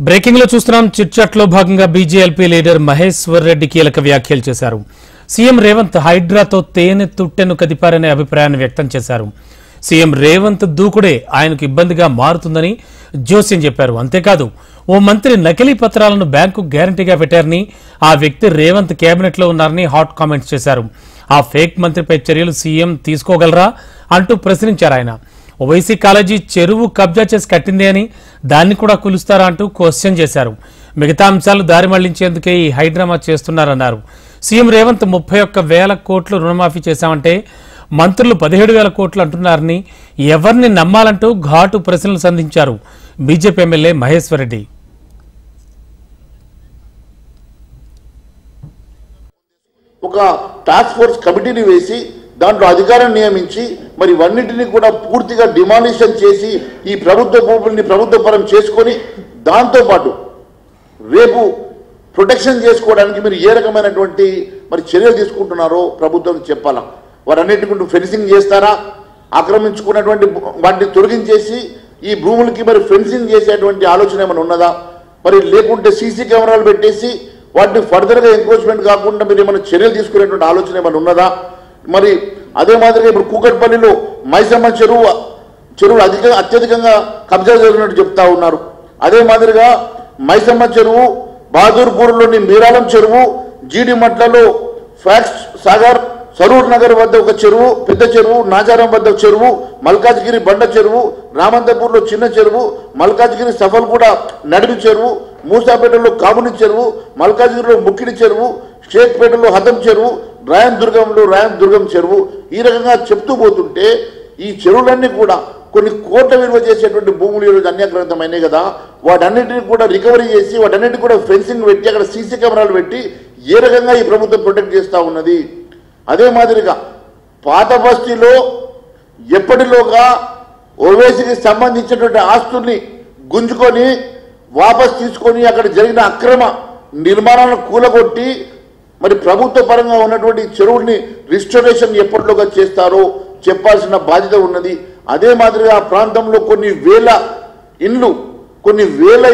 Breaking లో చూస్తున్నాం. Chit లో భాగంగా బీజేఎల్పీ లీడర్ మహేశ్వర్ రెడ్డి కీలక వ్యాఖ్యలు చేశారు. సీఎం రేవంత్ హైడ్రాతో తేనె తుట్టెను కదిపారనే అభిప్రాయాన్ని వ్యక్తం చేశారు. సీఎం రేవంత్ దూకుడే ఆయనకు ఇబ్బందిగా మారుతుందని జోస్యం చెప్పారు. అంతేకాదు ఓ మంత్రి నకిలీ పత్రాలను బ్యాంకు గ్యారంటీగా పెట్టారని, ఆ వ్యక్తి రేవంత్ కేబినెట్ లో ఉన్నారని హాట్ కామెంట్స్ చేశారు. ఆ ఫేక్ మంత్రిపై చర్యలు సీఎం తీసుకోగలరా అంటూ ప్రశ్నించారు. ఆయన ఓవైసీ కాలేజీ చెరువు కబ్జా చేసి కట్టిందే అని, దాన్ని కూడా కూలుస్తారా అంటూ క్వశ్చన్ చేశారు. మిగతా అంశాలు దారి మళ్లించేందుకే ఈ హైడ్రామా చేస్తున్నారన్నారు. సీఎం రేవంత్ 31,000 కోట్లు రుణమాఫీ చేశామంటే మంత్రులు 17,000 కోట్లు అంటున్నారని ఎవరిని నమ్మాలంటూ ఘాటు ప్రశ్నలు సంధించారు బీజేపీ ఎమ్మెల్యే మహేశ్వర్ రెడ్డి. ఒక టాస్క్ ఫోర్స్ కమిటీని వేసి దాంట్లో అధికారాన్ని నియమించి మరి ఇవన్నింటినీ కూడా పూర్తిగా డిమాలిషన్ చేసి ఈ ప్రభుత్వ భూముల్ని ప్రభుత్వపరం చేసుకొని దాంతోపాటు రేపు ప్రొటెక్షన్ చేసుకోవడానికి మీరు ఏ రకమైనటువంటి మరి చర్యలు తీసుకుంటున్నారో ప్రభుత్వం చెప్పాలా. వారన్నిటిని ఫెన్సింగ్ చేస్తారా, ఆక్రమించుకున్నటువంటి వాటిని తొలగించేసి ఈ భూములకి మరి ఫెన్సింగ్ చేసేటువంటి ఆలోచన ఏమైనా ఉన్నదా, మరి లేకుంటే సీసీ కెమెరాలు పెట్టేసి వాటిని ఫర్దర్గా ఎంక్రోచ్మెంట్ కాకుండా మీరు ఏమైనా చర్యలు తీసుకునేటువంటి ఆలోచన ఏమైనా ఉన్నదా. మరి అదే మాదిరిగా ఇప్పుడు కూకట్పల్లిలో మైసమ్మ చెరువు అత్యధికంగా కబ్జా జరిగినట్టు చెప్తా ఉన్నారు. అదే మాదిరిగా మైసమ్మ చెరువు, బహదూర్పూర్లోని మీరాలం చెరువు, జీడిమట్లలో ఫ్యాక్స్ సాగర్, సరూర్ నగర్ వద్ద ఒక చెరువు, పెద్ద చెరువు, నాచారం వద్ద చెరువు, మల్కాజ్గిరి బండ చెరువు, రామంతపూర్లో చిన్న చెరువు, మల్కాజ్గిరి సఫల్గూడ నడిమి చెరువు, మూసాపేటలో కాముని చెరువు, మల్కాజ్గిరిలో ముక్కిడి చెరువు, షేక్పేటలో హతం చెరువు, రాయం దుర్గం చెరువు, ఈ రకంగా చెప్తూ పోతుంటే ఈ చెరువులన్నీ కూడా కొన్ని కోట్ల విలువ చేసేటువంటి భూములు ఈరోజు అన్యాక్రాంతమైనాయి కదా. వాటన్నిటిని కూడా రికవరీ చేసి వాటన్నిటిని కూడా ఫెన్సింగ్ పెట్టి అక్కడ సీసీ కెమెరాలు పెట్టి ఏ రకంగా ఈ ప్రభుత్వం ప్రొటెక్ట్ చేస్తూ ఉన్నది. అదే మాదిరిగా పాత బస్తీలో ఎప్పటిలోగా ఓవైసీకి సంబంధించినటువంటి ఆస్తుల్ని గుంజుకొని వాపస్ తీసుకొని అక్కడ జరిగిన అక్రమ నిర్మాణాలను కూలగొట్టి మరి ప్రభుత్వ పరంగా ఉన్నటువంటి చెరువుల్ని రిస్టోరేషన్ ఎప్పటిలోగా చేస్తారో చెప్పాల్సిన బాధ్యత ఉన్నది. అదే మాదిరిగా ఆ ప్రాంతంలో కొన్ని వేల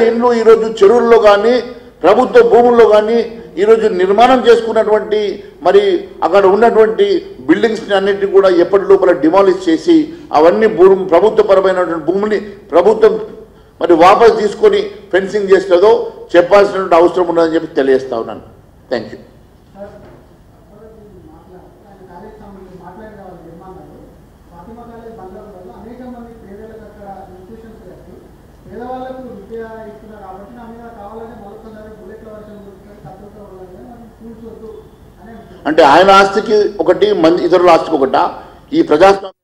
ఇండ్లు ఈరోజు చెరువుల్లో కానీ ప్రభుత్వ భూముల్లో కానీ ఈరోజు నిర్మాణం చేసుకున్నటువంటి మరి అక్కడ ఉన్నటువంటి బిల్డింగ్స్ని అన్నింటినీ కూడా ఎప్పటి లోపల డిమాలిష్ చేసి అవన్నీ ప్రభుత్వపరమైనటువంటి భూముల్ని ప్రభుత్వం మరి వాపస్ తీసుకొని ఫెన్సింగ్ చేస్తుందో చెప్పాల్సినటువంటి అవసరం ఉన్నదని చెప్పి తెలియజేస్తా ఉన్నాను. Thank you. అంటే ఆయన ఆస్తికి ఒకటి, ఇతరుల ఆస్తికి ఒకట. ఈ ప్రజాస్వామ్యం